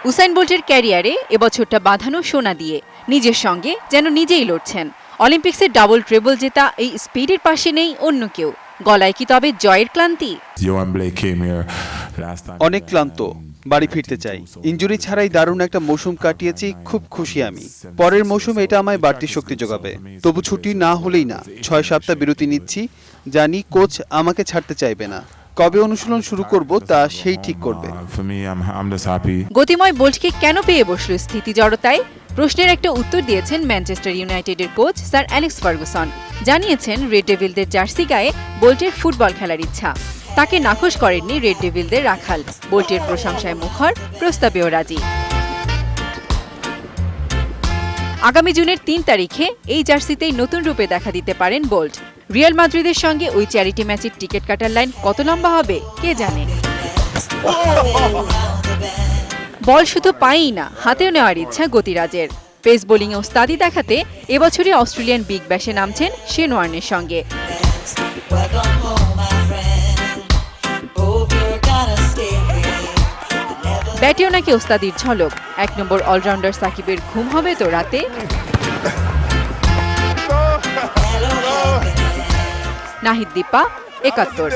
Usain বোল্টের ক্যারিয়ারে এবছরটা বাঁধানো সোনা দিয়ে, নিজের সঙ্গে যেন নিজেই লড়ছেন। অলিম্পিক্সের ডাবল ট্রেবল জেতা এই স্পিডের পাশে নেই অন্য কেউ। গলায় কি তবে জয়ের ক্লান্তি? অনেক ক্লান্ত, বাড়ি ফিরতে চাই। ইনজুরি ছাড়াই দারুণ একটা মৌসুম কাটিয়েছি, খুব খুশি আমি। পরের মৌসুম এটা আমায় বাড়তি শক্তি যোগাবে। তবু ছুটি না হলেই না, 6 সপ্তাহ বিরতি নিচ্ছি। জানি কোচ আমাকে ছাড়তে চাইবে না। কবে অনুশীলন শুরু করব তা সেই ঠিক করবে। গতিময় বোল্টকে কেন পেয়ে বসল স্থিতি জড়তায়? প্রশ্নের একটা উত্তর দিয়েছেন ম্যানচেস্টার ইউনাইটেডের কোচ স্যার অ্যালেক্স ফার্গুসন। জানিয়েছেন রেড ডেভিলদের জার্সি গায়ে বোল্টের ফুটবল খেলার ইচ্ছা। তাকে নাখোশ করেননি রেড ডেভিলদের রাখাল। বোল্টের প্রশংসায় মুখর, প্রস্তাবেও রাজি। আগামী জুনের 3 তারিখে এই জার্সিতেই নতুন রূপে দেখা দিতে পারেন বোল্ট। রিয়াল মাদ্রিদের সঙ্গে ওই চ্যারিটি ম্যাচের টিকিট কাটার লাইন কত লম্বা হবে কে জানে। বল শুধু পায়েই না, হাতেও নেওয়ার ইচ্ছা গতিরাজের। পেস বোলিংয়ে ওস্তাদি দেখাতে এবছরই অস্ট্রেলিয়ান বিগ ব্যাশে নামছেন শেন ওয়ার্নের সঙ্গে। ব্যাটেও নাকি ওস্তাদির ঝলক। 1 নম্বর অলরাউন্ডার সাকিবের ঘুম হবে তো রাতে? নাহিদ দীপা, 71।